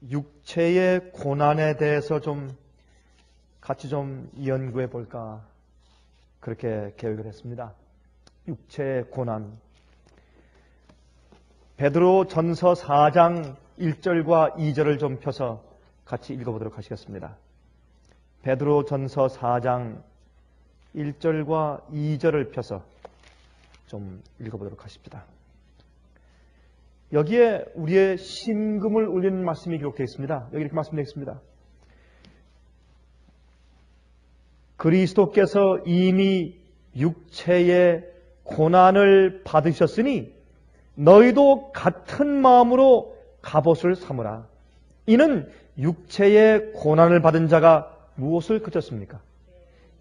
육체의 고난에 대해서 같이 연구해 볼까 그렇게 계획을 했습니다. 육체의 고난. 베드로 전서 4장 1절과 2절을 좀 펴서 같이 읽어보도록 하시겠습니다. 베드로 전서 4장 1절과 2절을 펴서 좀 읽어보도록 하십시다. 여기에 우리의 심금을 울리는 말씀이 기록되어 있습니다. 여기 이렇게 말씀되어 있습니다. 그리스도께서 이미 육체의 고난을 받으셨으니 너희도 같은 마음으로 갑옷을 삼으라. 이는 육체의 고난을 받은 자가 무엇을 그쳤습니까?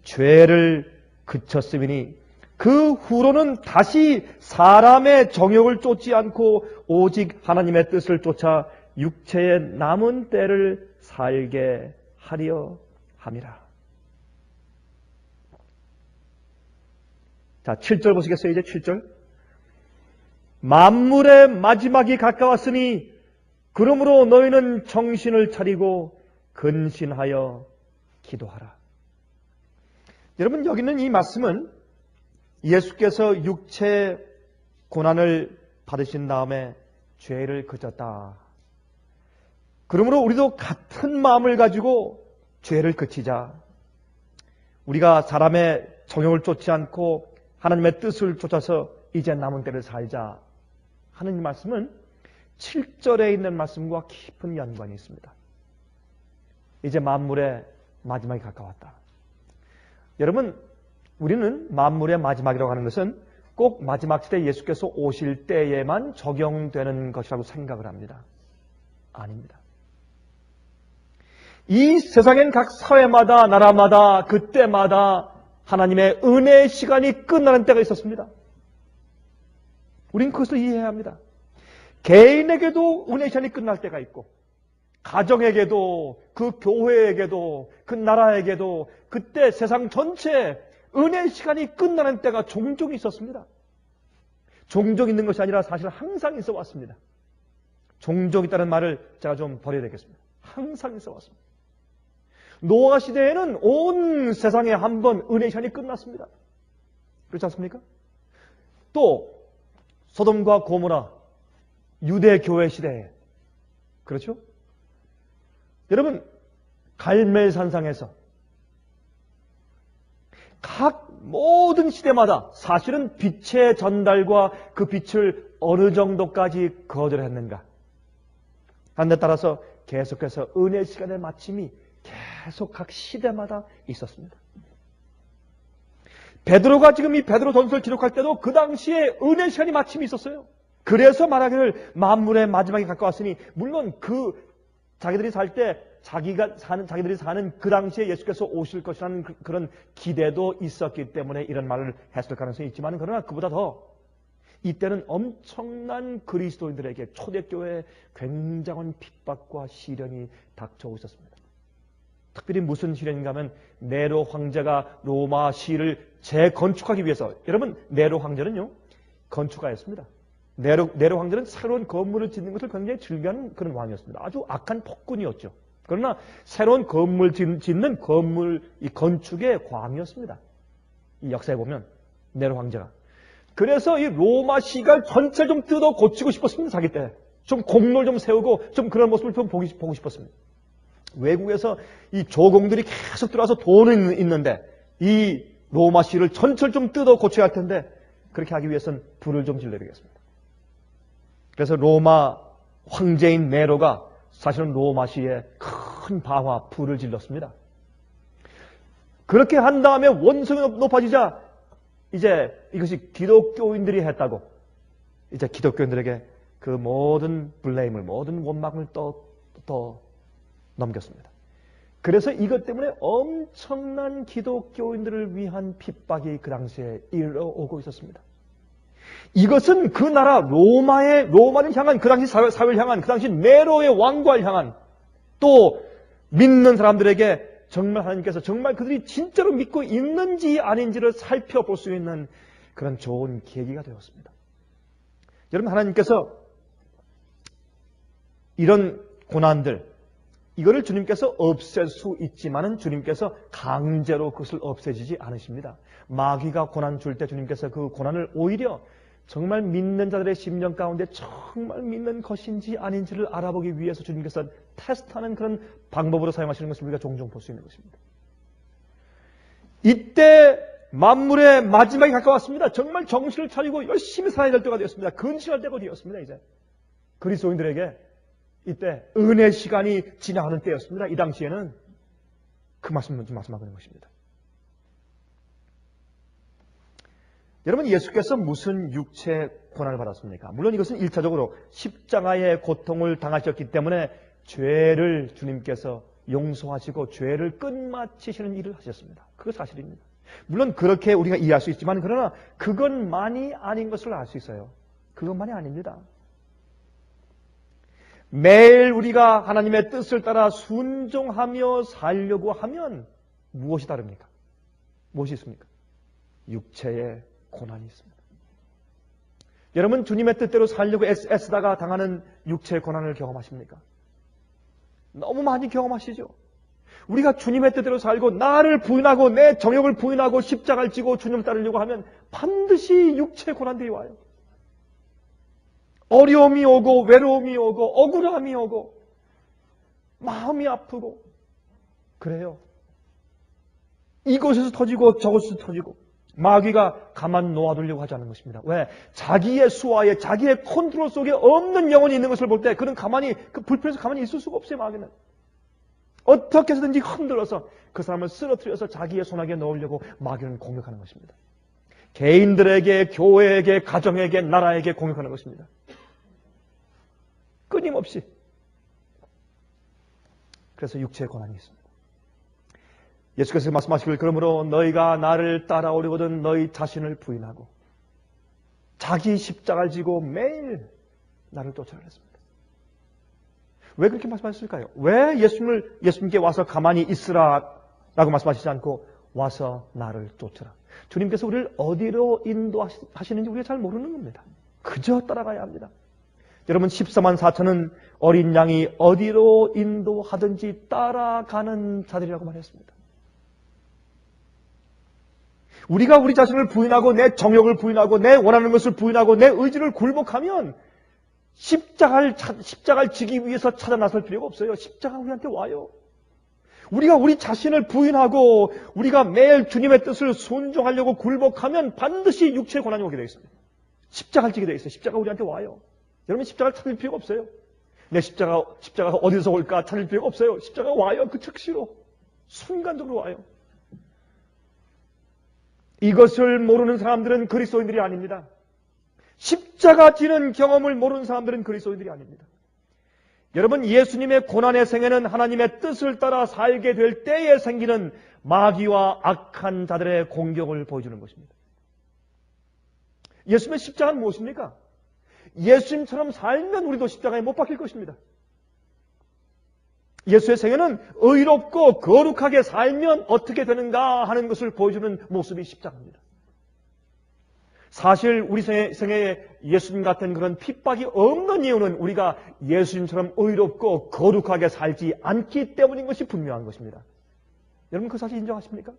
죄를 그쳤음이니 그 후로는 다시 사람의 정욕을 쫓지 않고 오직 하나님의 뜻을 쫓아 육체의 남은 때를 살게 하려 함이라. 자, 7절 보시겠어요? 이제 7절. 만물의 마지막이 가까웠으니 그러므로 너희는 정신을 차리고 근신하여 기도하라. 여러분, 여기 있는 이 말씀은 예수께서 육체 고난을 받으신 다음에 죄를 그쳤다. 그러므로 우리도 같은 마음을 가지고 죄를 그치자. 우리가 사람의 정욕을 쫓지 않고 하나님의 뜻을 쫓아서 이제 남은 때를 살자 하는 이 말씀은 7절에 있는 말씀과 깊은 연관이 있습니다. 이제 만물의 마지막이 가까웠다. 여러분, 우리는 만물의 마지막이라고 하는 것은 꼭 마지막 시대 예수께서 오실 때에만 적용되는 것이라고 생각을 합니다. 아닙니다. 이 세상엔 각 사회마다, 나라마다, 그때마다 하나님의 은혜의 시간이 끝나는 때가 있었습니다. 우린 그것을 이해해야 합니다. 개인에게도 은혜의 시간이 끝날 때가 있고, 가정에게도, 그 교회에게도, 그 나라에게도, 그때 세상 전체에 은혜의 시간이 끝나는 때가 종종 있었습니다. 종종 있는 것이 아니라 사실 항상 있어 왔습니다. 종종 있다는 말을 제가 좀 버려야 되겠습니다. 항상 있어 왔습니다. 노아 시대에는 온 세상에 한 번 은혜의 시간이 끝났습니다. 그렇지 않습니까? 또 소돔과 고모라 유대 교회 시대에, 그렇죠? 여러분, 갈멜산상에서 각 모든 시대마다 사실은 빛의 전달과 그 빛을 어느 정도까지 거절했는가 하는 데 따라서 계속해서 은혜의 시간의 마침이 계속 각 시대마다 있었습니다. 베드로가 지금 이 베드로 전서를 기록할 때도 그 당시에 은혜의 시간이 마침이 있었어요. 그래서 말하기를 만물의 마지막이 가까웠으니, 물론 자기들이 살 때 자기들이 사는 그 당시에 예수께서 오실 것이라는 그런 기대도 있었기 때문에 이런 말을 했을 가능성이 있지만, 그러나 그보다 더 이때는 엄청난 그리스도인들에게 초대교회에 굉장한 핍박과 시련이 닥쳐오고 있었습니다. 특별히 무슨 시련인가 하면 네로 황제가 로마 시를 재건축하기 위해서, 여러분, 네로 황제는요 건축가였습니다. 네로 황제는 새로운 건물을 짓는 것을 굉장히 즐겨하는 그런 왕이었습니다. 아주 악한 폭군이었죠. 그러나 새로운 건물 짓는 이 건축의 광이었습니다. 이 역사에 보면 네로 황제가. 그래서 이 로마 시가 전체를 좀 뜯어 고치고 싶었습니다. 자기 때. 좀 공로를 좀 세우고 좀 그런 모습을 좀 보고 싶었습니다. 외국에서 이 조공들이 계속 들어와서 돈은 있는데 이 로마 시를 전체를 좀 뜯어 고쳐야 할 텐데, 그렇게 하기 위해서는 불을 좀 질러야 되겠습니다. 그래서 로마 황제인 네로가 사실은 로마 시에 큰 방화, 불을 질렀습니다. 그렇게 한 다음에 원성이 높아지자 이제 이것이 기독교인들이 했다고 이제 기독교인들에게 그 모든 블레임을, 모든 원망을 또 넘겼습니다. 그래서 이것 때문에 엄청난 기독교인들을 위한 핍박이 그 당시에 일어오고 있었습니다. 이것은 그 나라 로마를 향한, 그 당시 사회를 향한, 그 당시 네로의 왕과를 향한, 또 믿는 사람들에게 정말 하나님께서 정말 그들이 진짜로 믿고 있는지 아닌지를 살펴볼 수 있는 그런 좋은 계기가 되었습니다. 여러분, 하나님께서 이런 고난들, 이거를 주님께서 없앨 수 있지만은 주님께서 강제로 그것을 없애지지 않으십니다. 마귀가 고난 줄 때 주님께서 그 고난을 오히려 정말 믿는 자들의 심령 가운데 정말 믿는 것인지 아닌지를 알아보기 위해서 주님께서 테스트하는 그런 방법으로 사용하시는 것을 우리가 종종 볼 수 있는 것입니다. 이때 만물의 마지막이 가까웠습니다. 정말 정신을 차리고 열심히 살아야 될 때가 되었습니다. 근신할 때가 되었습니다. 이제 그리스도인들에게 이때 은혜 시간이 지나가는 때였습니다. 이 당시에는 그 말씀을 좀 말씀하고 있는 것입니다. 여러분, 예수께서 무슨 육체 고난을 받았습니까? 물론 이것은 1차적으로 십자가의 고통을 당하셨기 때문에 죄를 주님께서 용서하시고 죄를 끝마치시는 일을 하셨습니다. 그거 사실입니다. 물론 그렇게 우리가 이해할 수 있지만 그러나 그것만이 아닌 것을 알 수 있어요. 그것만이 아닙니다. 매일 우리가 하나님의 뜻을 따라 순종하며 살려고 하면 무엇이 다릅니까? 무엇이 있습니까? 육체의 고난이 있습니다. 여러분, 주님의 뜻대로 살려고 애쓰다가 당하는 육체의 고난을 경험하십니까? 너무 많이 경험하시죠? 우리가 주님의 뜻대로 살고 나를 부인하고 내 정욕을 부인하고 십자가를 지고 주님을 따르려고 하면 반드시 육체의 고난들이 와요. 어려움이 오고 외로움이 오고 억울함이 오고 마음이 아프고 그래요. 이곳에서 터지고 저곳에서 터지고 마귀가 가만 놓아두려고 하지 않는 것입니다. 왜? 자기의 수하에 자기의 컨트롤 속에 없는 영혼이 있는 것을 볼 때 그는 가만히 그 불편해서 가만히 있을 수가 없어요. 마귀는 어떻게 해서든지 흔들어서 그 사람을 쓰러뜨려서 자기의 손아귀에 넣으려고 마귀는 공격하는 것입니다. 개인들에게, 교회에게, 가정에게, 나라에게 공격하는 것입니다. 끊임없이. 그래서 육체의 고난이 있습니다. 예수께서 말씀하시길 그러므로 너희가 나를 따라오려거든 너희 자신을 부인하고 자기 십자가를 지고 매일 나를 쫓아라 했습니다. 왜 그렇게 말씀하셨을까요? 왜 예수님께 와서 가만히 있으라 라고 말씀하시지 않고 와서 나를 쫓아라. 주님께서 우리를 어디로 인도하시는지 우리가 잘 모르는 겁니다. 그저 따라가야 합니다. 여러분, 14만 4천은 어린 양이 어디로 인도하든지 따라가는 자들이라고 말했습니다. 우리가 우리 자신을 부인하고 내 정욕을 부인하고 내 원하는 것을 부인하고 내 의지를 굴복하면 십자가를 지기 위해서 찾아 나설 필요가 없어요. 십자가 우리한테 와요. 우리가 우리 자신을 부인하고 우리가 매일 주님의 뜻을 순종하려고 굴복하면 반드시 육체의 고난이 오게 되어 있습니다. 십자가를 지게 되어 있어요. 십자가 우리한테 와요. 여러분, 십자가를 찾을 필요가 없어요. 내 십자가가 어디서 올까 찾을 필요가 없어요. 십자가가 와요. 그 즉시로. 순간적으로 와요. 이것을 모르는 사람들은 그리스도인들이 아닙니다. 십자가 지는 경험을 모르는 사람들은 그리스도인들이 아닙니다. 여러분, 예수님의 고난의 생애는 하나님의 뜻을 따라 살게 될 때에 생기는 마귀와 악한 자들의 공격을 보여주는 것입니다. 예수님의 십자가는 무엇입니까? 예수님처럼 살면 우리도 십자가에 못 박힐 것입니다. 예수의 생애는 의롭고 거룩하게 살면 어떻게 되는가 하는 것을 보여주는 모습이 십자가입니다. 사실 우리 생애에 예수님 같은 그런 핍박이 없는 이유는 우리가 예수님처럼 의롭고 거룩하게 살지 않기 때문인 것이 분명한 것입니다. 여러분, 그 사실 인정하십니까?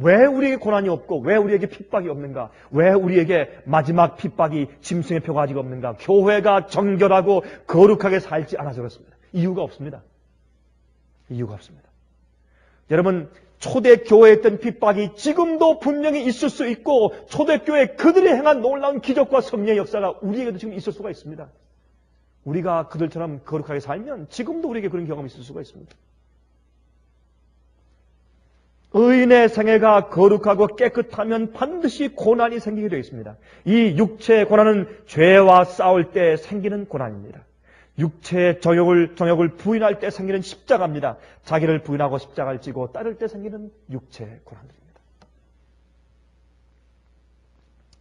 왜 우리에게 고난이 없고 왜 우리에게 핍박이 없는가? 왜 우리에게 마지막 핍박이 짐승의 표가 아직 없는가? 교회가 정결하고 거룩하게 살지 않아서 그렇습니다. 이유가 없습니다. 이유가 없습니다. 여러분, 초대교회에 있던 핍박이 지금도 분명히 있을 수 있고 초대교회 그들이 행한 놀라운 기적과 성령의 역사가 우리에게도 지금 있을 수가 있습니다. 우리가 그들처럼 거룩하게 살면 지금도 우리에게 그런 경험이 있을 수가 있습니다. 의인의 생애가 거룩하고 깨끗하면 반드시 고난이 생기게 되어 있습니다. 이 육체의 고난은 죄와 싸울 때 생기는 고난입니다. 육체의 정욕을 부인할 때 생기는 십자가입니다. 자기를 부인하고 십자가를 지고 따를 때 생기는 육체의 고난들입니다.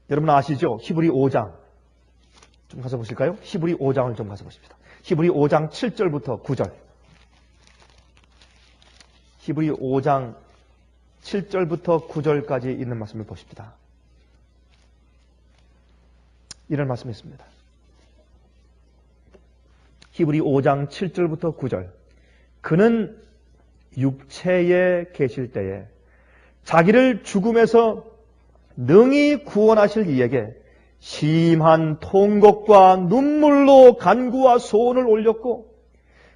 여러분 아시죠? 히브리 5장 좀 가서 보실까요? 히브리 5장을 좀 가서 보십시다. 히브리 5장 7절부터 9절. 히브리 5장 7절부터 9절까지 있는 말씀을 보십시다. 이런 말씀이 있습니다. 히브리 5장 7절부터 9절. 그는 육체에 계실 때에 자기를 죽음에서 능히 구원하실 이에게 심한 통곡과 눈물로 간구와 소원을 올렸고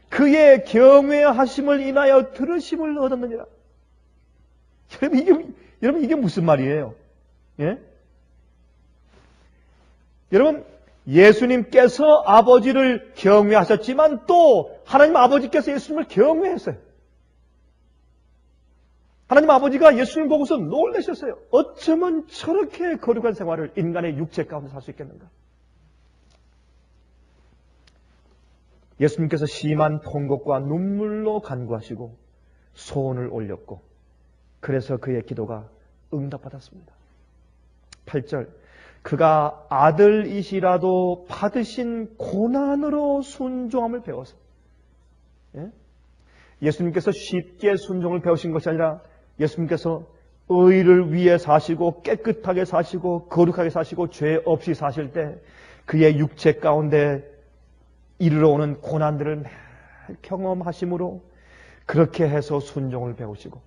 그의 경외하심을 인하여 들으심을 얻었느니라. 여러분 이게 무슨 말이에요? 예? 여러분 예수님께서 아버지를 경외하셨지만 또 하나님 아버지께서 예수님을 경외했어요. 하나님 아버지가 예수님 보고서 놀라셨어요. 어쩌면 저렇게 거룩한 생활을 인간의 육체 가운데 살 수 있겠는가? 예수님께서 심한 통곡과 눈물로 간구하시고 소원을 올렸고 그래서 그의 기도가 응답받았습니다. 8절 그가 아들이시라도 받으신 고난으로 순종함을 배워서 예수님께서 쉽게 순종을 배우신 것이 아니라 예수님께서 의를 위해 사시고 깨끗하게 사시고 거룩하게 사시고 죄 없이 사실 때 그의 육체 가운데 이르러 오는 고난들을 매일 경험하심으로 그렇게 해서 순종을 배우시고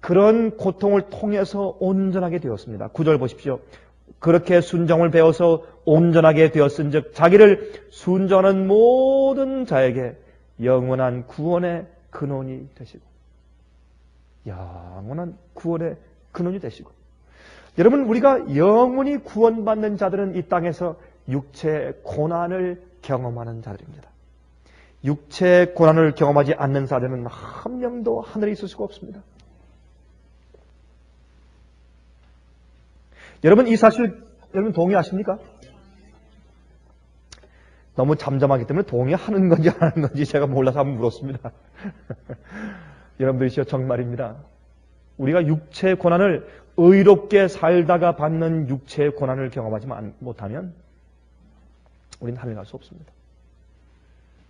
그런 고통을 통해서 온전하게 되었습니다. 9절 보십시오. 그렇게 순종을 배워서 온전하게 되었은즉 자기를 순종하는 모든 자에게 영원한 구원의 근원이 되시고 영원한 구원의 근원이 되시고 여러분 우리가 영원히 구원받는 자들은 이 땅에서 육체의 고난을 경험하는 자들입니다. 육체의 고난을 경험하지 않는 자들은 한 명도 하늘에 있을 수가 없습니다. 여러분 이 사실 여러분 동의하십니까? 너무 잠잠하기 때문에 동의하는 건지 안 하는 건지 제가 몰라서 한번 물었습니다. 여러분들이시여 정말입니다. 우리가 육체의 고난을 의롭게 살다가 받는 육체의 고난을 경험하지 못하면 우리는 하늘 갈 수 없습니다.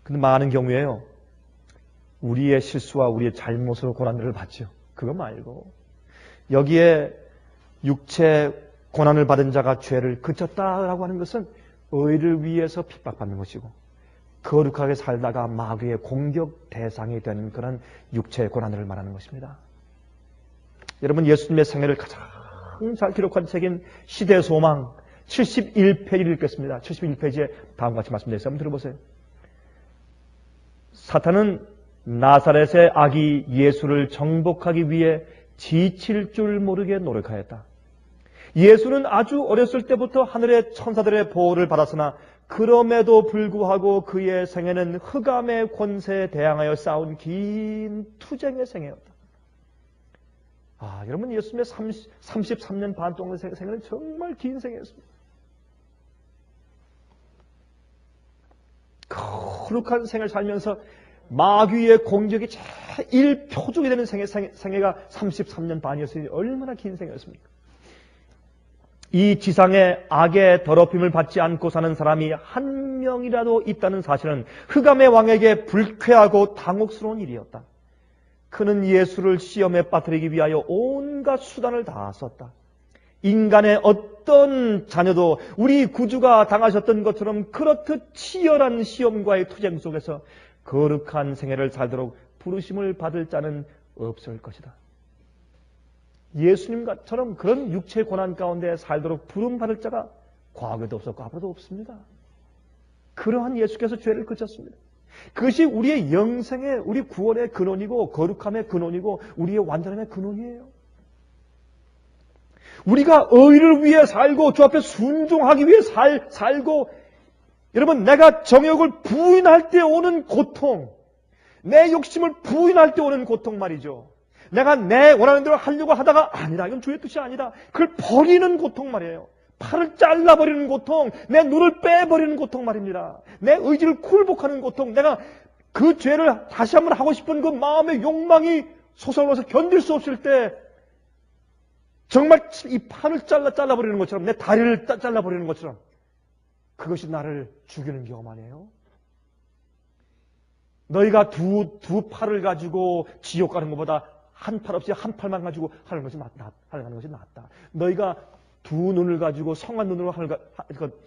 근데 많은 경우에요. 우리의 실수와 우리의 잘못으로 고난을 받죠. 그거 말고 여기에 육체 고난을 받은 자가 죄를 그쳤다라고 하는 것은 의를 위해서 핍박받는 것이고 거룩하게 살다가 마귀의 공격 대상이 되는 그런 육체의 고난을 말하는 것입니다. 여러분 예수님의 생애를 가장 잘 기록한 책인 시대의 소망 71페이지를 읽겠습니다. 71페이지에 다음과 같이 말씀드렸어요. 한번 들어보세요. 사탄은 나사렛의 아기 예수를 정복하기 위해 지칠 줄 모르게 노력하였다. 예수는 아주 어렸을 때부터 하늘의 천사들의 보호를 받았으나 그럼에도 불구하고 그의 생애는 흑암의 권세에 대항하여 싸운 긴 투쟁의 생애였다. 여러분 예수님의 33년 반 동안의 생애는 정말 긴 생애였습니다. 거룩한 생을 살면서 마귀의 공격이 제일 표적이 되는 생애가 33년 반이었으니 얼마나 긴 생애였습니까? 이 지상에 악의 더럽힘을 받지 않고 사는 사람이 한 명이라도 있다는 사실은 흑암의 왕에게 불쾌하고 당혹스러운 일이었다. 그는 예수를 시험에 빠뜨리기 위하여 온갖 수단을 다 썼다. 인간의 어떤 자녀도 우리 구주가 당하셨던 것처럼 그렇듯 치열한 시험과의 투쟁 속에서 거룩한 생애를 살도록 부르심을 받을 자는 없을 것이다. 예수님처럼 그런 육체의 고난 가운데 살도록 부름받을 자가 과거에도 없었고 앞으로도 없습니다. 그러한 예수께서 죄를 그쳤습니다. 그것이 우리의 영생의 우리 구원의 근원이고 거룩함의 근원이고 우리의 완전함의 근원이에요. 우리가 의를 위해 살고 주 앞에 순종하기 위해 살고 여러분 내가 정욕을 부인할 때 오는 고통 내 욕심을 부인할 때 오는 고통 말이죠. 내가 내 원하는 대로 하려고 하다가 아니다. 이건 주의 뜻이 아니다. 그걸 버리는 고통 말이에요. 팔을 잘라버리는 고통, 내 눈을 빼버리는 고통 말입니다. 내 의지를 굴복하는 고통, 내가 그 죄를 다시 한번 하고 싶은 그 마음의 욕망이 솟아올라서 견딜 수 없을 때 정말 이 팔을 잘라버리는 것처럼 내 다리를 잘라버리는 것처럼 그것이 나를 죽이는 경험 아니에요? 너희가 두 팔을 가지고 지옥 가는 것보다 한 팔 없이 한 팔만 가지고 하는 것이 낫다. 너희가 두 눈을 가지고 성한 눈으로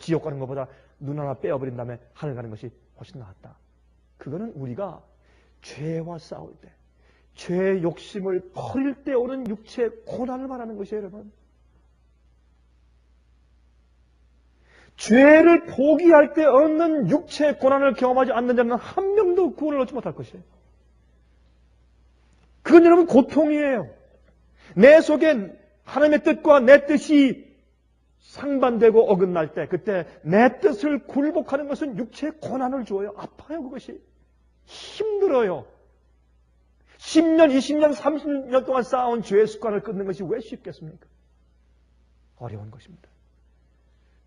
지옥 가는 것보다 눈 하나 빼어버린 다음에 하늘 가는 것이 훨씬 낫다. 그거는 우리가 죄와 싸울 때, 죄의 욕심을 버릴 때 오는 육체의 고난을 말하는 것이에요, 여러분. 죄를 포기할 때 얻는 육체의 고난을 경험하지 않는 자는 한 명도 구원을 얻지 못할 것이에요. 그건 여러분 고통이에요. 내 속엔 하나님의 뜻과 내 뜻이 상반되고 어긋날 때, 그때 내 뜻을 굴복하는 것은 육체의 고난을 주어요. 아파요, 그것이. 힘들어요. 10년, 20년, 30년 동안 쌓아온 죄의 습관을 끊는 것이 왜 쉽겠습니까? 어려운 것입니다.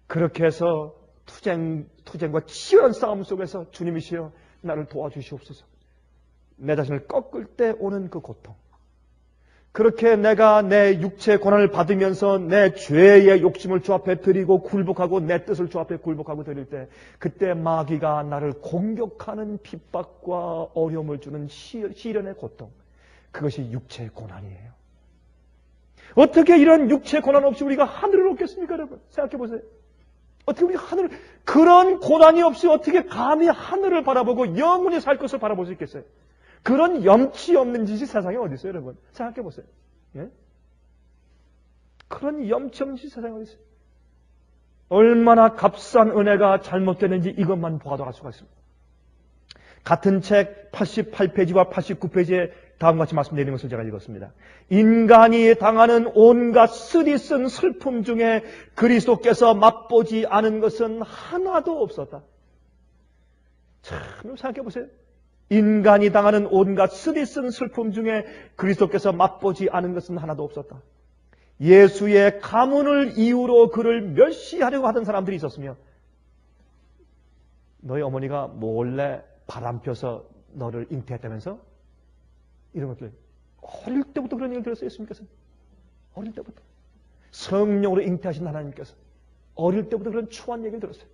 그렇게 해서 투쟁과 치열한 싸움 속에서 주님이시여 나를 도와주시옵소서. 내 자신을 꺾을 때 오는 그 고통. 그렇게 내가 내 육체의 고난을 받으면서 내 죄의 욕심을 주 앞에 드리고 굴복하고 내 뜻을 주 앞에 굴복하고 드릴 때, 그때 마귀가 나를 공격하는 핍박과 어려움을 주는 시련의 고통, 그것이 육체의 고난이에요. 어떻게 이런 육체의 고난 없이 우리가 하늘을 얻겠습니까, 여러분? 생각해 보세요. 어떻게 우리가 그런 고난이 없이 어떻게 감히 하늘을 바라보고 영원히 살 것을 바라볼 수 있겠어요? 그런 염치 없는 짓이 세상에 어디 있어요, 여러분? 생각해 보세요. 예? 그런 염치 없는 짓이 세상에 어디 있어요? 얼마나 값싼 은혜가 잘못되는지 이것만 보아도 알 수가 있습니다. 같은 책 88페이지와 89페이지에 다음과 같이 말씀드리는 것을 제가 읽었습니다. 인간이 당하는 온갖 쓰디쓴 슬픔 중에 그리스도께서 맛보지 않은 것은 하나도 없었다. 참 생각해 보세요. 인간이 당하는 온갖 쓰디쓴 슬픔 중에 그리스도께서 맛보지 않은 것은 하나도 없었다. 예수의 가문을 이유로 그를 멸시하려고 하던 사람들이 있었으며, 너희 어머니가 몰래 바람 펴서 너를 잉태했다면서? 이런 것들. 어릴 때부터 그런 얘기를 들었어요, 예수님께서. 어릴 때부터. 성령으로 잉태하신 하나님께서 어릴 때부터 그런 추한 얘기를 들었어요.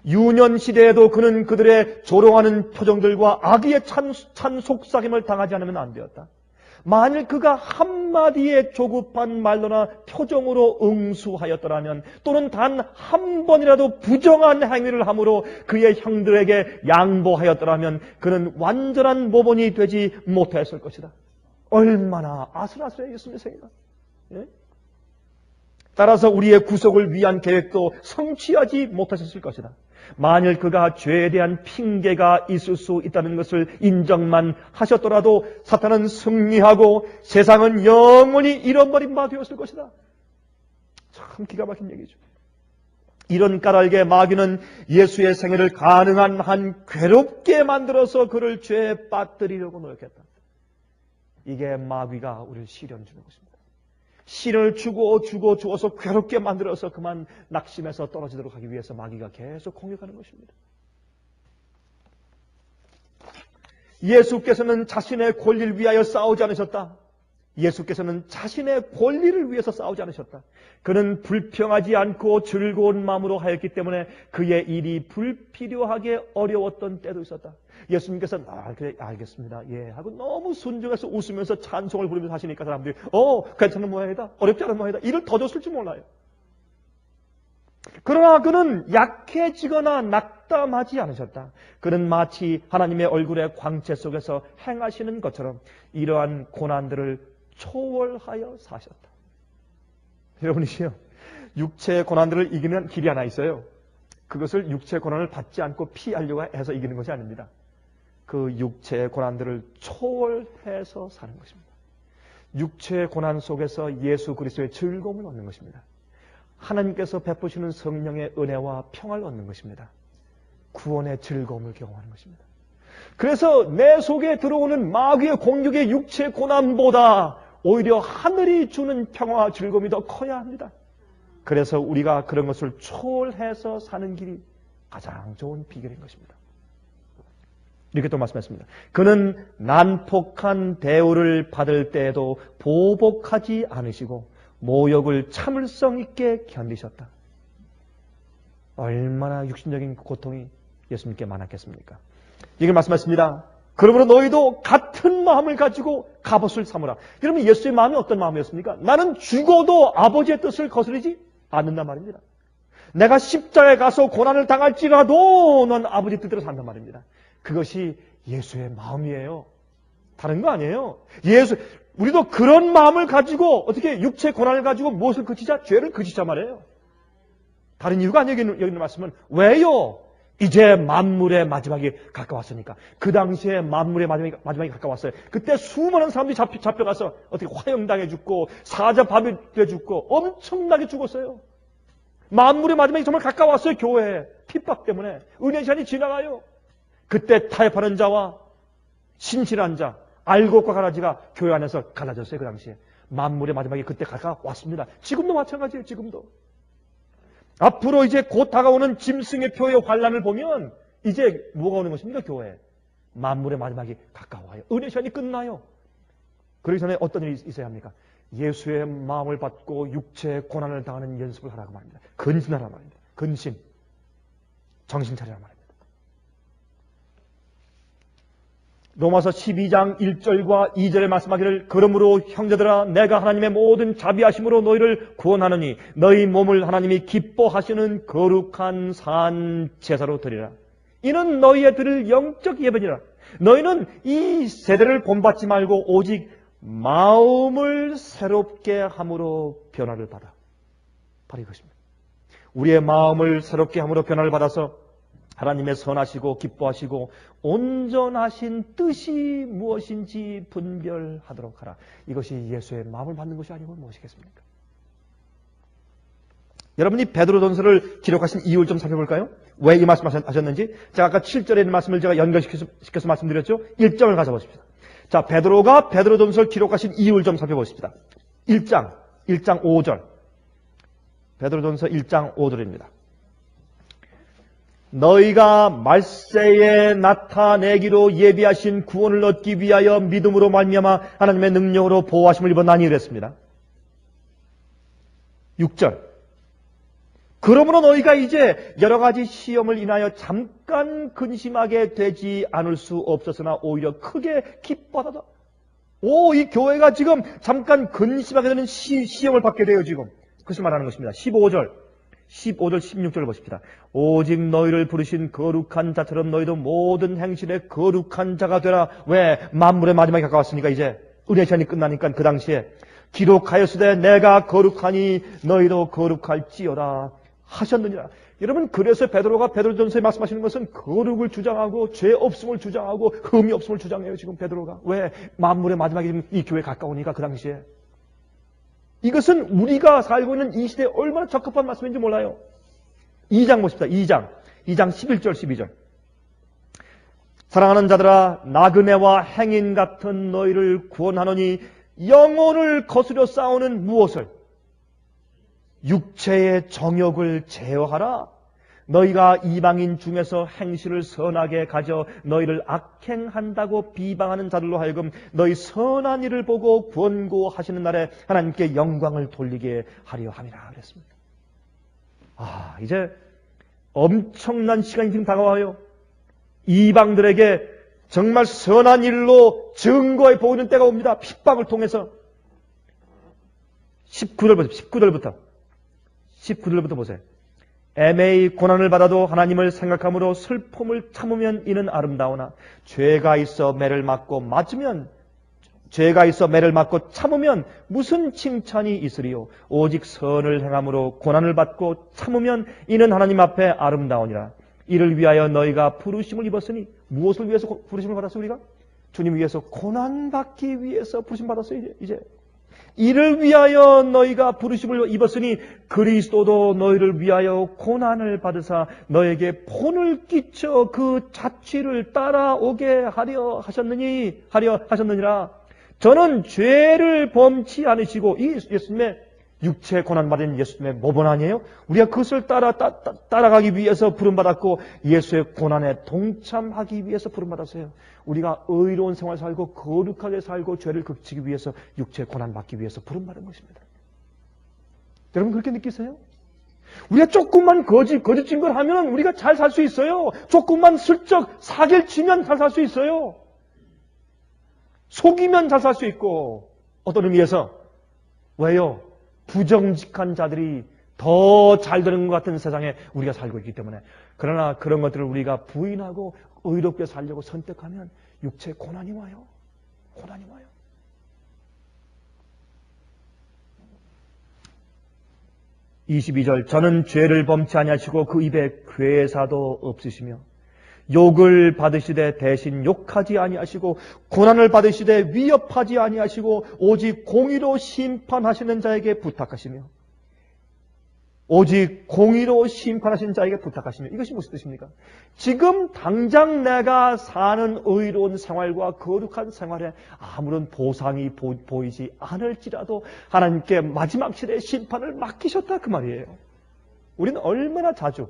유년 시대에도 그는 그들의 조롱하는 표정들과 악의의 찬 속삭임을 당하지 않으면 안 되었다. 만일 그가 한마디의 조급한 말로나 표정으로 응수하였더라면, 또는 단 한 번이라도 부정한 행위를 함으로 그의 형들에게 양보하였더라면 그는 완전한 모범이 되지 못했을 것이다. 얼마나 아슬아슬해 예수님의 생애가. 예? 따라서 우리의 구속을 위한 계획도 성취하지 못하셨을 것이다. 만일 그가 죄에 대한 핑계가 있을 수 있다는 것을 인정만 하셨더라도 사탄은 승리하고 세상은 영원히 잃어버린 바 되었을 것이다. 참 기가 막힌 얘기죠. 이런 까닭에 마귀는 예수의 생애를 가능한 한 괴롭게 만들어서 그를 죄에 빠뜨리려고 노력했다. 이게 마귀가 우리를 시련 주는 것입니다. 시련을 주어서 괴롭게 만들어서 그만 낙심해서 떨어지도록 하기 위해서 마귀가 계속 공격하는 것입니다. 예수께서는 자신의 권리를 위하여 싸우지 않으셨다. 예수께서는 자신의 권리를 위해서 싸우지 않으셨다. 그는 불평하지 않고 즐거운 마음으로 하였기 때문에 그의 일이 불필요하게 어려웠던 때도 있었다. 예수님께서 그래 알겠습니다. 예 하고 너무 순종해서 웃으면서 찬송을 부르면서 하시니까 사람들이 괜찮은 모양이다. 어렵지 않은 모양이다. 일을 더 줬을지 몰라요. 그러나 그는 약해지거나 낙담하지 않으셨다. 그는 마치 하나님의 얼굴의 광채 속에서 행하시는 것처럼 이러한 고난들을 초월하여 사셨다. 여러분이시요, 육체의 고난들을 이기는 길이 하나 있어요. 그것을 육체의 고난을 받지 않고 피하려고 해서 이기는 것이 아닙니다. 그 육체의 고난들을 초월해서 사는 것입니다. 육체의 고난 속에서 예수 그리스도의 즐거움을 얻는 것입니다. 하나님께서 베푸시는 성령의 은혜와 평화를 얻는 것입니다. 구원의 즐거움을 경험하는 것입니다. 그래서 내 속에 들어오는 마귀의 공격의 육체의 고난보다 오히려 하늘이 주는 평화와 즐거움이 더 커야 합니다. 그래서 우리가 그런 것을 초월해서 사는 길이 가장 좋은 비결인 것입니다. 이렇게 또 말씀했습니다. 그는 난폭한 대우를 받을 때에도 보복하지 않으시고 모욕을 참을성 있게 견디셨다. 얼마나 육신적인 고통이 예수님께 많았겠습니까? 이걸 말씀하십니다. 그러므로 너희도 같은 마음을 가지고 갑옷을 삼으라. 여러분, 예수의 마음이 어떤 마음이었습니까? 나는 죽어도 아버지의 뜻을 거스르지 않는단 말입니다. 내가 십자가에 가서 고난을 당할지라도 넌 아버지 뜻대로 산단 말입니다. 그것이 예수의 마음이에요. 다른 거 아니에요. 우리도 그런 마음을 가지고 어떻게 육체의 고난을 가지고 무엇을 그치자? 죄를 그치자 말이에요. 다른 이유가 아니에요. 여기 있는 말씀은. 왜요? 이제 만물의 마지막이 가까웠으니까. 그 당시에 만물의 마지막이 가까웠어요. 그때 수많은 사람들이 잡혀가서 어떻게 화형당해 죽고 사자밥이 돼 죽고 엄청나게 죽었어요. 만물의 마지막이 정말 가까웠어요. 교회에. 핍박 때문에. 은혜 시간이 지나가요. 그때 타협하는 자와 신실한 자, 알곡과 가라지가 교회 안에서 갈라졌어요. 그 당시에. 만물의 마지막이 그때 가까웠습니다. 지금도 마찬가지예요. 지금도. 앞으로 이제 곧 다가오는 짐승의 표의 환란을 보면 이제 뭐가 오는 것입니까? 교회. 만물의 마지막이 가까워요. 은혜 시간이 끝나요. 그러기 전에 어떤 일이 있어야 합니까? 예수의 마음을 받고 육체의 고난을 당하는 연습을 하라고 말입니다. 근신하라고 말입니다. 근신. 정신 차리라고 말입니다. 로마서 12장 1절과 2절에 말씀하기를 그러므로 형제들아 내가 하나님의 모든 자비하심으로 너희를 구원하느니 너희 몸을 하나님이 기뻐하시는 거룩한 산 제사로 드리라. 이는 너희의 드릴 영적 예배니라. 너희는 이 세대를 본받지 말고 오직 마음을 새롭게 함으로 변화를 받아. 바로 이것입니다. 우리의 마음을 새롭게 함으로 변화를 받아서 하나님의 선하시고 기뻐하시고 온전하신 뜻이 무엇인지 분별하도록 하라. 이것이 예수의 마음을 받는 것이 아니고 무엇이겠습니까? 여러분이 베드로전서를 기록하신 이유를 좀 살펴볼까요? 왜 이 말씀을 하셨는지. 제가 아까 7절에 있는 말씀을 제가 연결시켜서 말씀드렸죠. 1장을 가져보십시다. 자, 베드로가 베드로전서를 기록하신 이유를 좀 살펴보십시다. 1장 5절. 베드로전서 1장 5절입니다. 너희가 말세에 나타내기로 예비하신 구원을 얻기 위하여 믿음으로 말미암아 하나님의 능력으로 보호하심을 입었나니 이랬습니다. 6절. 그러므로 너희가 이제 여러 가지 시험을 인하여 잠깐 근심하게 되지 않을 수 없었으나 오히려 크게 기뻐하다. 이 교회가 지금 잠깐 근심하게 되는 시험을 받게 돼요, 지금. 그것을 말하는 것입니다. 15절, 16절을 보십시다. 오직 너희를 부르신 거룩한 자처럼 너희도 모든 행실에 거룩한 자가 되라. 왜? 만물의 마지막이 가까웠으니까 이제 은혜 시간이 끝나니까 그 당시에 기록하였으되 내가 거룩하니 너희도 거룩할지어다 하셨느니라. 여러분, 그래서 베드로가 베드로전서에 말씀하시는 것은 거룩을 주장하고 죄 없음을 주장하고 흠이 없음을 주장해요. 지금 베드로가. 왜? 만물의 마지막이 지금 이 교회에 가까우니까 그 당시에. 이것은 우리가 살고 있는 이 시대에 얼마나 적합한 말씀인지 몰라요. 2장 보십시다. 2장 11절 12절. 사랑하는 자들아 나그네와 행인 같은 너희를 구원하노니 영혼을 거스려 싸우는 무엇을? 육체의 정욕을 제어하라. 너희가 이방인 중에서 행실을 선하게 가져 너희를 악행한다고 비방하는 자들로 하여금 너희 선한 일을 보고 권고하시는 날에 하나님께 영광을 돌리게 하려 함이라 그랬습니다. 이제 엄청난 시간이 지금 다가와요. 이방들에게 정말 선한 일로 증거해 보이는 때가 옵니다. 핍박을 통해서. 19절부터 보세요. 애매히 고난을 받아도 하나님을 생각함으로 슬픔을 참으면 이는 아름다우나 죄가 있어 매를 맞고 참으면 무슨 칭찬이 있으리요. 오직 선을 행함으로 고난을 받고 참으면 이는 하나님 앞에 아름다우니라. 이를 위하여 너희가 부르심을 입었으니 무엇을 위해서 부르심을 받았어 우리가? 주님 위해서 고난받기 위해서 부르심 받았어요. 이제 이를 위하여 너희가 부르심을 입었으니 그리스도도 너희를 위하여 고난을 받으사 너에게 본을 끼쳐 그 자취를 따라오게 하려 하셨느니라. 저는 죄를 범치 않으시고 이 예수님의 육체 고난받은 예수님의 모범 아니에요? 우리가 그것을 따라가기 위해서 부름받았고 예수의 고난에 동참하기 위해서 부름받았어요. 우리가 의로운 생활 살고 거룩하게 살고 죄를 그치기 위해서 육체 고난받기 위해서 부름받은 것입니다. 여러분 그렇게 느끼세요? 우리가 조금만 거짓 증거를 하면 우리가 잘 살 수 있어요. 조금만 슬쩍 사기를 치면 잘 살 수 있어요. 속이면 잘 살 수 있고 어떤 의미에서 왜요? 부정직한 자들이 더 잘 되는 것 같은 세상에 우리가 살고 있기 때문에. 그러나 그런 것들을 우리가 부인하고 의롭게 살려고 선택하면 육체에 고난이 와요. 고난이 와요. 22절 저는 죄를 범치 아니하시고 그 입에 괴사도 없으시며 욕을 받으시되 대신 욕하지 아니하시고 고난을 받으시되 위협하지 아니하시고 오직 공의로 심판하시는 자에게 부탁하시며 오직 공의로 심판하시는 자에게 부탁하시며 이것이 무슨 뜻입니까? 지금 당장 내가 사는 의로운 생활과 거룩한 생활에 아무런 보상이 보이지 않을지라도 하나님께 마지막 시대의 심판을 맡기셨다 그 말이에요. 우리는 얼마나 자주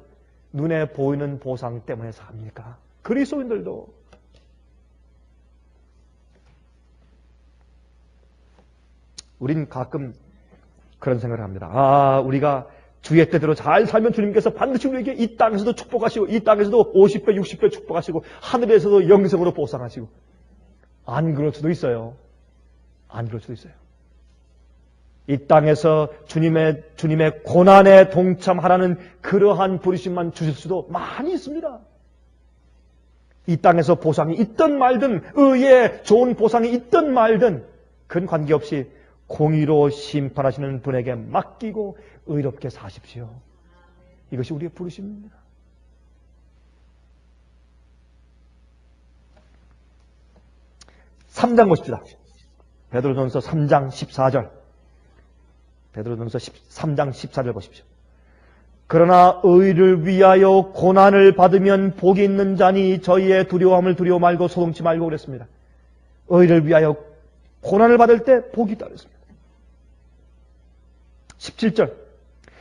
눈에 보이는 보상 때문에 삽니까? 그리스도인들도 우린 가끔 그런 생각을 합니다. 우리가 주의 뜻대로 잘 살면 주님께서 반드시 우리에게 이 땅에서도 축복하시고 이 땅에서도 50배, 60배 축복하시고 하늘에서도 영생으로 보상하시고. 안 그럴 수도 있어요. 안 그럴 수도 있어요. 이 땅에서 주님의 고난에 동참하라는 그러한 부르심만 주실 수도 많이 있습니다. 이 땅에서 보상이 있든 말든 의의 좋은 보상이 있든 말든 그건 관계없이 공의로 심판하시는 분에게 맡기고 의롭게 사십시오. 이것이 우리의 부르심입니다. (3장) 보십시다. 베드로전서 3장 14절. 베드로전서 3장 14절 보십시오. 그러나 의를 위하여 고난을 받으면 복이 있는 자니 저희의 두려움을 두려워 말고 소동치 말고 그랬습니다. 의를 위하여 고난을 받을 때 복이 있다 그랬습니다. 17절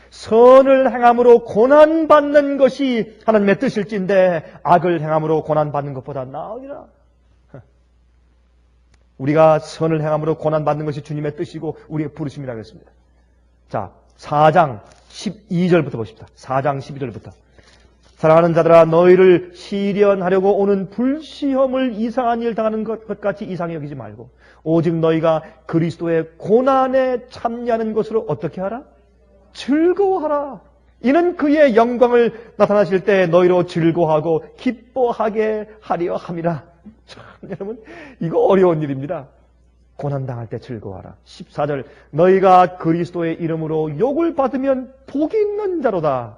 선을 행함으로 고난받는 것이 하나님의 뜻일진데 악을 행함으로 고난받는 것보다 나으니라. 우리가 선을 행함으로 고난받는 것이 주님의 뜻이고 우리의 부르심이라고 했습니다. 자, 4장 12절부터 보십시다. 4장 12절부터. 사랑하는 자들아 너희를 시련하려고 오는 불시험을 이상한 일 당하는 것 같이 이상히 여기지 말고 오직 너희가 그리스도의 고난에 참여하는 것으로 어떻게 하라? 즐거워하라. 이는 그의 영광을 나타나실 때 너희로 즐거워하고 기뻐하게 하려 함이라. 참, 여러분 이거 어려운 일입니다. 고난당할 때 즐거워하라. 14절 너희가 그리스도의 이름으로 욕을 받으면 복이 있는 자로다.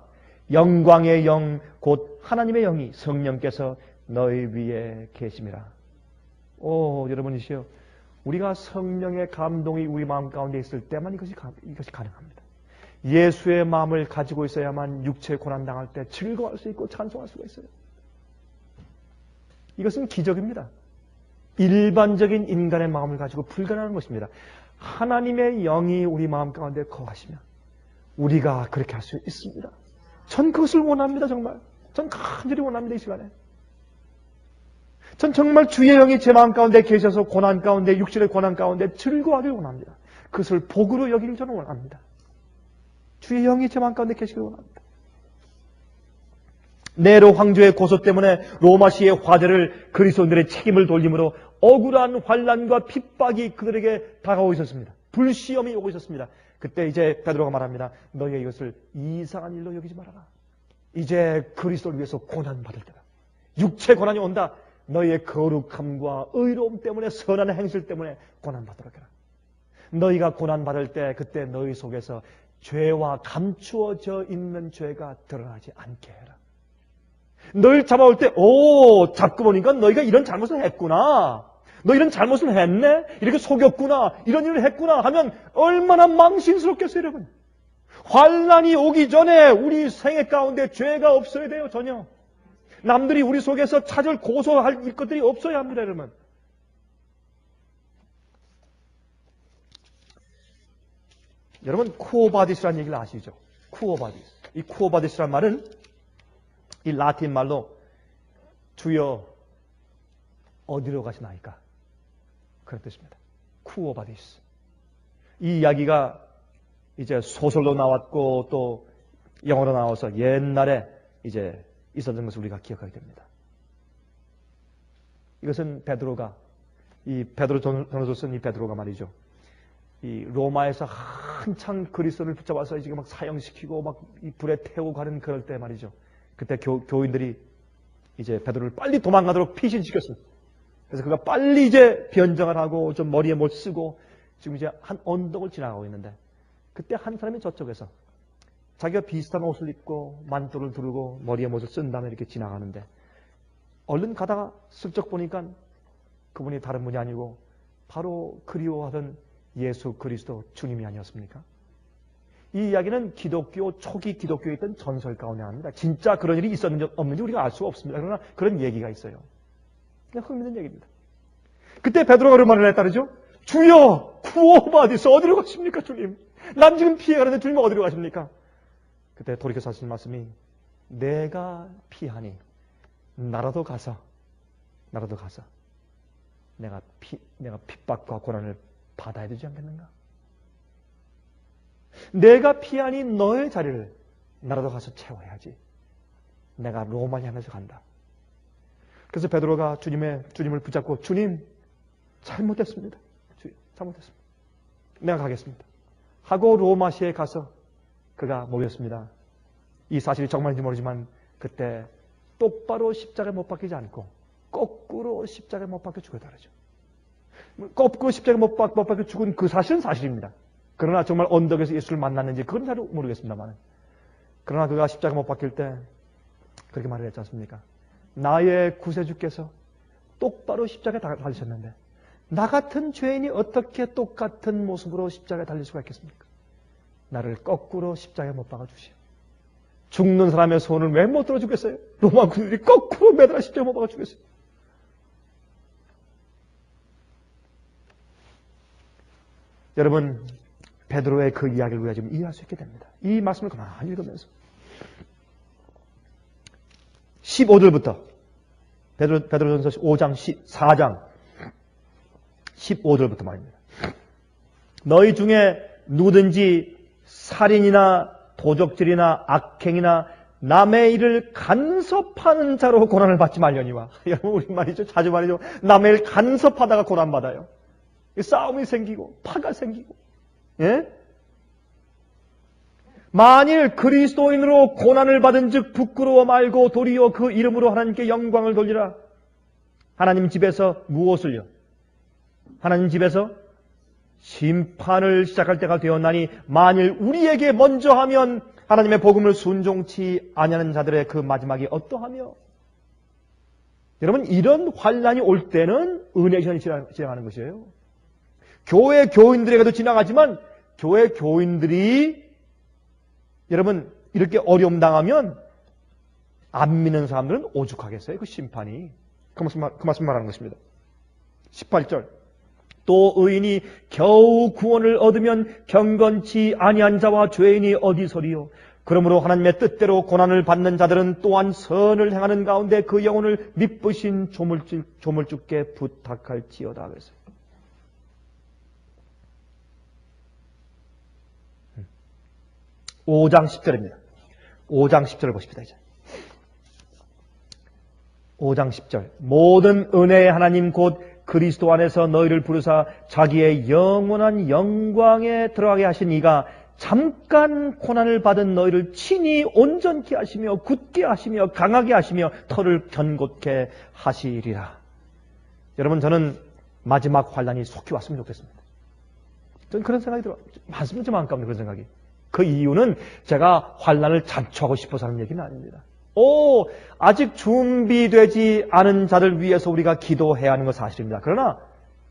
영광의 영 곧 하나님의 영이 성령께서 너희 위에 계심이라. 여러분이시여 우리가 성령의 감동이 우리 마음 가운데 있을 때만 이것이 가능합니다. 예수의 마음을 가지고 있어야만 육체의 고난당할 때 즐거워할 수 있고 찬송할 수가 있어요. 이것은 기적입니다. 일반적인 인간의 마음을 가지고 불가능한 것입니다. 하나님의 영이 우리 마음 가운데 거하시면 우리가 그렇게 할 수 있습니다. 전 그것을 원합니다. 정말. 전 간절히 원합니다. 이 시간에. 전 정말 주의 영이 제 마음 가운데 계셔서 고난 가운데 육신의 고난 가운데 즐거워하길 원합니다. 그것을 복으로 여기길 저는 원합니다. 주의 영이 제 마음 가운데 계시길 원합니다. 네로 황제의 고소 때문에 로마시의 화제를 그리스도인들의 책임을 돌림으로 억울한 환난과 핍박이 그들에게 다가오고 있었습니다. 불시험이 오고 있었습니다. 그때 이제 베드로가 말합니다. 너희가 이것을 이상한 일로 여기지 말아라. 이제 그리스도를 위해서 고난받을 때다. 육체 고난이 온다. 너희의 거룩함과 의로움 때문에 선한 행실 때문에 고난받도록 해라. 너희가 고난받을 때 그때 너희 속에서 죄와 감추어져 있는 죄가 드러나지 않게 해라. 너희를 잡아올 때 잡고 보니까 너희가 이런 잘못을 했구나. 너 이런 잘못을 했네? 이렇게 속였구나. 이런 일을 했구나 하면 얼마나 망신스럽겠어요, 여러분. 환난이 오기 전에 우리 생애 가운데 죄가 없어야 돼요, 전혀. 남들이 우리 속에서 찾을 고소할 것들이 없어야 합니다, 여러분. 여러분, 쿠오바디스라는 얘기를 아시죠? 쿠오바디스. 이 쿠오바디스라는 말은 이 라틴 말로 주여 어디로 가시나이까? 그런 뜻입니다. 쿠오바디스. 이 이야기가 이제 소설로 나왔고 또 영어로 나와서 옛날에 이제 있었던 것을 우리가 기억하게 됩니다. 이것은 베드로가 이 베드로 전서를 쓴 이 베드로가 말이죠. 이 로마에서 한창 그리스도를 붙잡아서 지금 막 사형시키고 막 이 불에 태우고 가는 그럴 때 말이죠. 그때 교인들이 이제 베드로를 빨리 도망가도록 피신시켰습니다. 그래서 그가 빨리 이제 변장을 하고 좀 머리에 못 쓰고 지금 이제 한 언덕을 지나가고 있는데 그때 한 사람이 저쪽에서 자기가 비슷한 옷을 입고 만도를 두르고 머리에 못을 쓴 다음에 이렇게 지나가는데 얼른 가다가 슬쩍 보니까 그분이 다른 분이 아니고 바로 그리워하던 예수 그리스도 주님이 아니었습니까? 이 이야기는 기독교 초기 기독교에 있던 전설 가운데 하나입니다. 진짜 그런 일이 있었는지 없는지 우리가 알 수가 없습니다. 그러나 그런 얘기가 있어요. 그냥 흥미있는 얘기입니다. 그때 베드로가 그런 말을 했다르죠. 주여 구원받으소. 어디로 가십니까 주님? 난 지금 피해가는데 주님 어디로 가십니까? 그때 돌이켜서 하신 말씀이 내가 피하니 나라도 가서 내가 핍박과 고난을 받아야 되지 않겠는가? 내가 피하니 너의 자리를 나라도 가서 채워야지. 내가 로마를 향해서 간다. 그래서 베드로가 주님을 붙잡고 주님 잘못했습니다. 잘못했습니다. 내가 가겠습니다. 하고 로마시에 가서 그가 모였습니다. 이 사실이 정말인지 모르지만 그때 똑바로 십자가에 못 박히지 않고 거꾸로 십자가에 못 박혀 죽었다죠. 거꾸로 십자가에 못 박혀 죽은 그 사실은 사실입니다. 그러나 정말 언덕에서 예수를 만났는지 그건 잘 모르겠습니다만 그러나 그가 십자가에 못 박힐 때 그렇게 말을 했지 않습니까? 나의 구세주께서 똑바로 십자가에 달리셨는데 나 같은 죄인이 어떻게 똑같은 모습으로 십자가에 달릴 수가 있겠습니까? 나를 거꾸로 십자가에 못 박아 주시오. 죽는 사람의 손을 왜 못 들어주겠어요? 로마 군들이 거꾸로 매달아 십자가에 못 박아 주겠어요. 여러분 베드로의 그 이야기를 우리가 지금 이해할 수 있게 됩니다. 이 말씀을 가만히 읽으면서 15절부터 베드로전서 5장 4장 15절부터 말입니다. 너희 중에 누구든지 살인이나 도적질이나 악행이나 남의 일을 간섭하는 자로 고난을 받지 말려니와. 여러분 우리 말이죠. 자주 말이죠. 남의 일 간섭하다가 고난받아요. 싸움이 생기고 파가 생기고. 예? 만일 그리스도인으로 고난을 받은 즉 부끄러워 말고 도리어 그 이름으로 하나님께 영광을 돌리라. 하나님 집에서 무엇을요? 하나님 집에서 심판을 시작할 때가 되었나니 만일 우리에게 먼저 하면 하나님의 복음을 순종치 아니하는 자들의 그 마지막이 어떠하며? 여러분 이런 환난이 올 때는 은혜 시간이 지나가는 것이에요. 교회 교인들에게도 지나가지만 교회 교인들이 여러분 이렇게 어려움 당하면 안 믿는 사람들은 오죽하겠어요. 그 심판이. 그 말씀 말하는 것입니다. 18절 또 의인이 겨우 구원을 얻으면 경건치 아니한 자와 죄인이 어디서리요. 그러므로 하나님의 뜻대로 고난을 받는 자들은 또한 선을 행하는 가운데 그 영혼을 미쁘신 조물주께 부탁할지어다. 그랬어요. 5장 10절입니다. 5장 10절을 보십시다. 이제. 5장 10절 모든 은혜의 하나님 곧 그리스도 안에서 너희를 부르사 자기의 영원한 영광에 들어가게 하신 이가 잠깐 고난을 받은 너희를 친히 온전케 하시며 굳게 하시며 강하게 하시며 터를 견고케 하시리라. 여러분 저는 마지막 환난이 속히 왔으면 좋겠습니다. 저는 그런 생각이 들어요. 많습니다. 좀 안타깝네 그런 생각이. 그 이유는 제가 환난을 자초하고 싶어서 하는 얘기는 아닙니다. 아직 준비되지 않은 자를 위해서 우리가 기도해야 하는 건 사실입니다. 그러나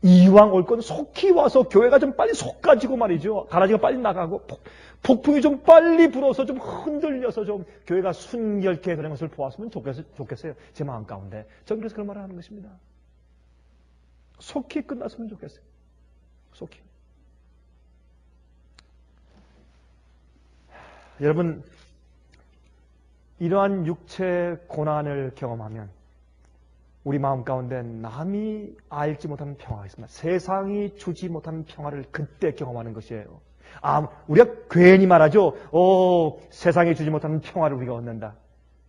이왕 올 건 속히 와서 교회가 좀 빨리 속가지고 말이죠. 가라지가 빨리 나가고 폭풍이 좀 빨리 불어서 좀 흔들려서 좀 교회가 순결케 되는 것을 보았으면 좋겠어요. 제 마음 가운데. 저는 그래서 그런 말을 하는 것입니다. 속히 끝났으면 좋겠어요. 속히. 여러분 이러한 육체의 고난을 경험하면 우리 마음 가운데 남이 알지 못하는 평화가 있습니다. 세상이 주지 못하는 평화를 그때 경험하는 것이에요. 우리가 괜히 말하죠. 세상이 주지 못하는 평화를 우리가 얻는다.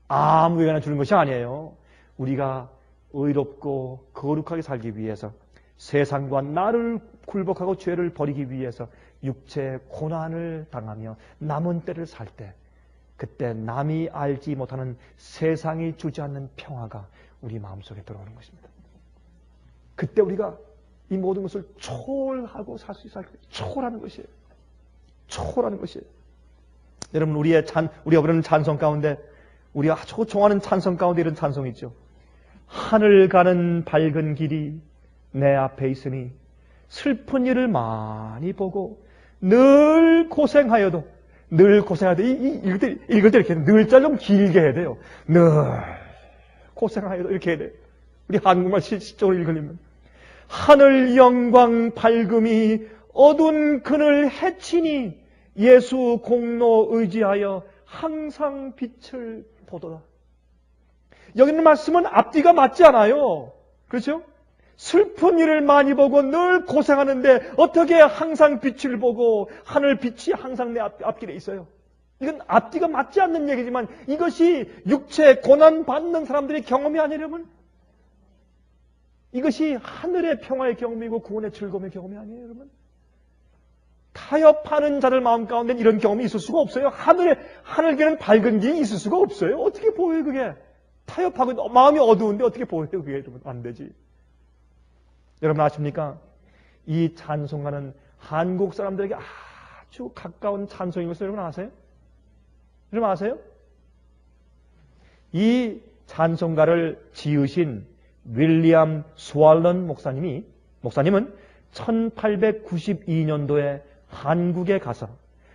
아무에게나 주는 것이 아니에요. 우리가 의롭고 거룩하게 살기 위해서 세상과 나를 굴복하고 죄를 버리기 위해서 육체의 고난을 당하며 남은 때를 살 때, 그때 남이 알지 못하는 세상이 주지 않는 평화가 우리 마음속에 들어오는 것입니다. 그때 우리가 이 모든 것을 초월하고 살 수 있어요. 초월하는 것이에요. 초월하는 것이에요. 여러분, 우리가 부르는 찬송 가운데, 우리가 아주 좋아하는 찬송 가운데 이런 찬송이 있죠. 하늘 가는 밝은 길이 내 앞에 있으니 슬픈 일을 많이 보고 늘 고생하여도 읽을 때 이렇게 늘자 좀 길게 해야 돼요. 늘 고생하여도 이렇게 해야 돼요. 우리 한국말 시적으로 읽으려면 하늘 영광 밝음이 어두운 그늘 해치니 예수 공로 의지하여 항상 빛을 보도다. 여기 있는 말씀은 앞뒤가 맞지 않아요. 그렇죠? 슬픈 일을 많이 보고 늘 고생하는데 어떻게 항상 빛을 보고 하늘 빛이 항상 내 앞길에 있어요. 이건 앞뒤가 맞지 않는 얘기지만 이것이 육체 고난 받는 사람들의 경험이 아니에요, 여러분. 이것이 하늘의 평화의 경험이고 구원의 즐거움의 경험이 아니에요, 여러분. 타협하는 자들 마음 가운데 이런 경험이 있을 수가 없어요. 하늘에는 밝은 길이 있을 수가 없어요. 어떻게 보여요, 그게? 타협하고 마음이 어두운데 어떻게 보여요, 그게? 여러분, 안 되지. 여러분 아십니까? 이 찬송가는 한국 사람들에게 아주 가까운 찬송인 것을 여러분 아세요? 여러분 아세요? 이 찬송가를 지으신 윌리엄 스왈런 목사님은 1892년도에 한국에 가서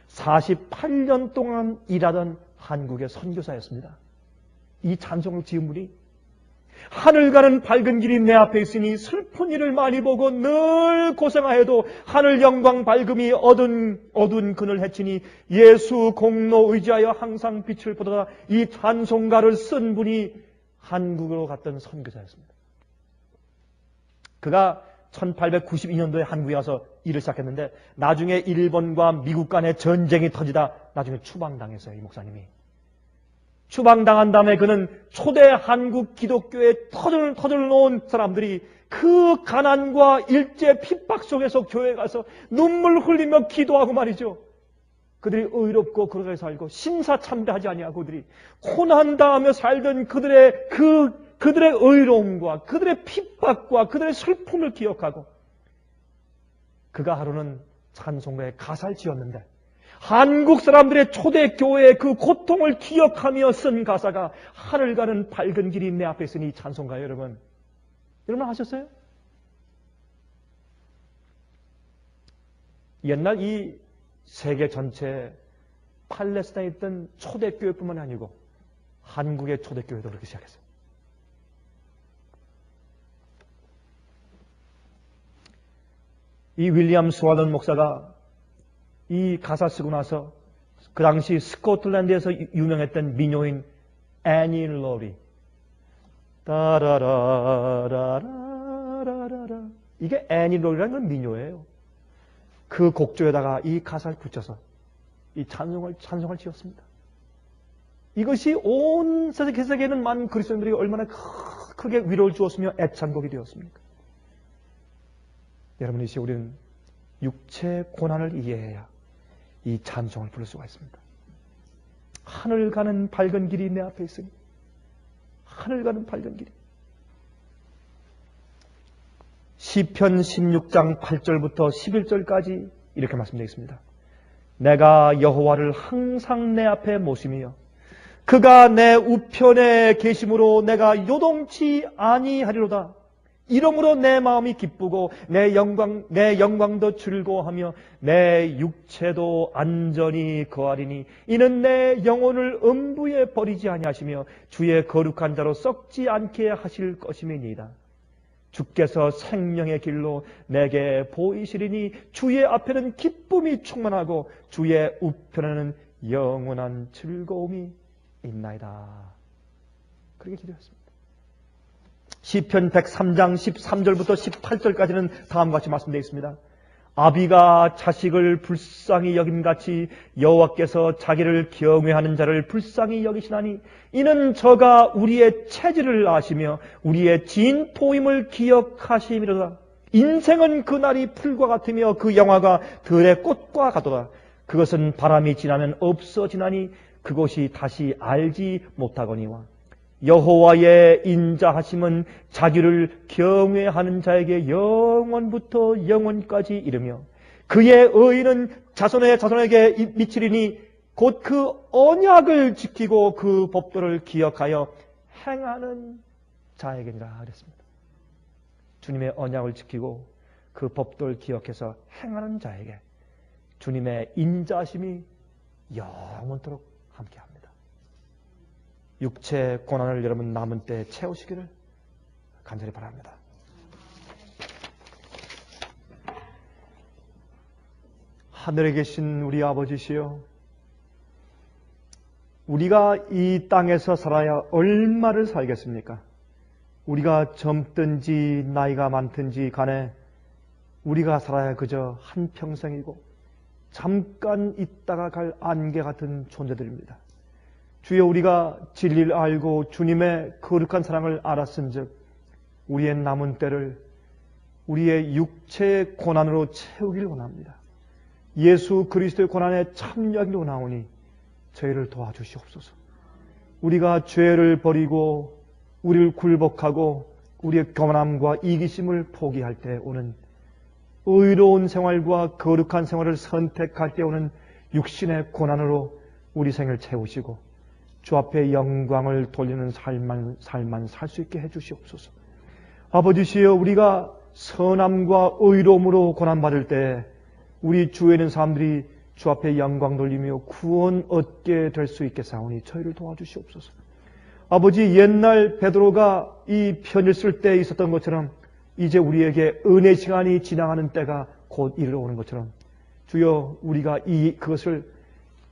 48년 동안 일하던 한국의 선교사였습니다. 이 찬송을 지은 분이 하늘 가는 밝은 길이 내 앞에 있으니 슬픈 일을 많이 보고 늘 고생하여도 하늘 영광 밝음이 어두운 그늘 해치니 예수 공로 의지하여 항상 빛을 보다가 이 찬송가를 쓴 분이 한국으로 갔던 선교사였습니다. 그가 1892년도에 한국에 와서 일을 시작했는데 나중에 일본과 미국 간의 전쟁이 터지다 나중에 추방당했어요. 이 목사님이. 추방당한 다음에 그는 초대 한국 기독교에 터져 놓은 사람들이 그 가난과 일제 핍박 속에서 교회에 가서 눈물 흘리며 기도하고 말이죠. 그들이 의롭고 그러게 살고 신사참배하지 아니하고 그들이 고난당하며 살던 그들의 의로움과 그들의 핍박과 그들의 슬픔을 기억하고 그가 하루는 찬송가에 가사를 지었는데 한국 사람들의 초대교회의 그 고통을 기억하며 쓴 가사가 하늘 가는 밝은 길이 내 앞에 있으니 찬송가예요, 여러분. 여러분 아셨어요? 옛날 이 세계 전체에 팔레스타인에 있던 초대교회뿐만 아니고 한국의 초대교회도 그렇게 시작했어요. 이 윌리엄 스왈런 목사가 이 가사 쓰고 나서 그 당시 스코틀랜드에서 유명했던 민요인 애니 로리 따라라라라라라 이게 애니 로리라는 건 민요예요. 그 곡조에다가 이 가사를 붙여서 이 찬송을 지었습니다. 이것이 온 세계에는 많은 그리스도인들이 얼마나 크게 위로를 주었으며 애창곡이 되었습니까? 여러분, 이 시에 우리는 육체의 고난을 이해해야 이 찬송을 부를 수가 있습니다. 하늘 가는 밝은 길이 내 앞에 있으니 하늘 가는 밝은 길이. 시편 16장 8절부터 11절까지 이렇게 말씀되어 있습니다. 내가 여호와를 항상 내 앞에 모시며 그가 내 우편에 계심으로 내가 요동치 아니하리로다. 이러므로 내 마음이 기쁘고 내 영광도 즐거워하며 내 육체도 안전히 거하리니 이는 내 영혼을 음부에 버리지 아니하시며 주의 거룩한 자로 썩지 않게 하실 것임이니이다. 주께서 생명의 길로 내게 보이시리니 주의 앞에는 기쁨이 충만하고 주의 우편에는 영원한 즐거움이 있나이다. 그렇게 기도했습니다. 시편 103장 13절부터 18절까지는 다음과 같이 말씀되어 있습니다. 아비가 자식을 불쌍히 여김같이 여호와께서 자기를 경외하는 자를 불쌍히 여기시나니 이는 저가 우리의 체질을 아시며 우리의 진토임을 기억하심이로다. 인생은 그날이 풀과 같으며 그 영화가 들의 꽃과 같도다. 그것은 바람이 지나면 없어지나니 그것이 다시 알지 못하거니와 여호와의 인자하심은 자기를 경외하는 자에게 영원부터 영원까지 이르며 그의 의인은 자손의 자손에게 미치리니 곧 그 언약을 지키고 그 법도를 기억하여 행하는 자에게니라 그랬습니다. 주님의 언약을 지키고 그 법도를 기억해서 행하는 자에게 주님의 인자심이 영원토록 함께합니다. 육체 고난을 여러분 남은 때 채우시기를 간절히 바랍니다. 하늘에 계신 우리 아버지시여, 우리가 이 땅에서 살아야 얼마를 살겠습니까? 우리가 젊든지 나이가 많든지 간에 우리가 살아야 그저 한평생이고 잠깐 있다가 갈 안개 같은 존재들입니다. 주여, 우리가 진리를 알고 주님의 거룩한 사랑을 알았은즉 우리의 남은 때를 우리의 육체의 고난으로 채우길 원합니다. 예수 그리스도의 고난에 참여하기를 원하오니 저희를 도와주시옵소서. 우리가 죄를 버리고 우리를 굴복하고 우리의 교만함과 이기심을 포기할 때 오는 의로운 생활과 거룩한 생활을 선택할 때 오는 육신의 고난으로 우리 생을 채우시고 주 앞에 영광을 돌리는 삶만 살 수 있게 해주시옵소서. 아버지시여, 우리가 선함과 의로움으로 고난받을 때 우리 주위에 있는 사람들이 주 앞에 영광 돌리며 구원 얻게 될 수 있게 사오니 저희를 도와주시옵소서. 아버지, 옛날 베드로가 이 편지를 쓸 때 있었던 것처럼 이제 우리에게 은혜 시간이 지나가는 때가 곧 이르러오는 것처럼 주여, 우리가 그것을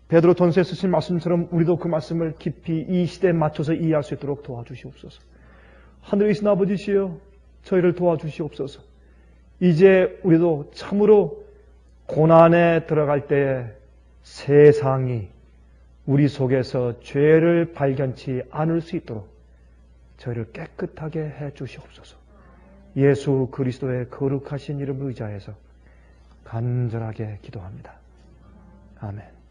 베드로 전서에 쓰신 말씀처럼 우리도 그 말씀을 깊이 이 시대에 맞춰서 이해할 수 있도록 도와주시옵소서. 하늘에 계신 아버지시여, 저희를 도와주시옵소서. 이제 우리도 참으로 고난에 들어갈 때에 세상이 우리 속에서 죄를 발견치 않을 수 있도록 저희를 깨끗하게 해 주시옵소서. 예수 그리스도의 거룩하신 이름을 의지하여서 간절하게 기도합니다. 아멘.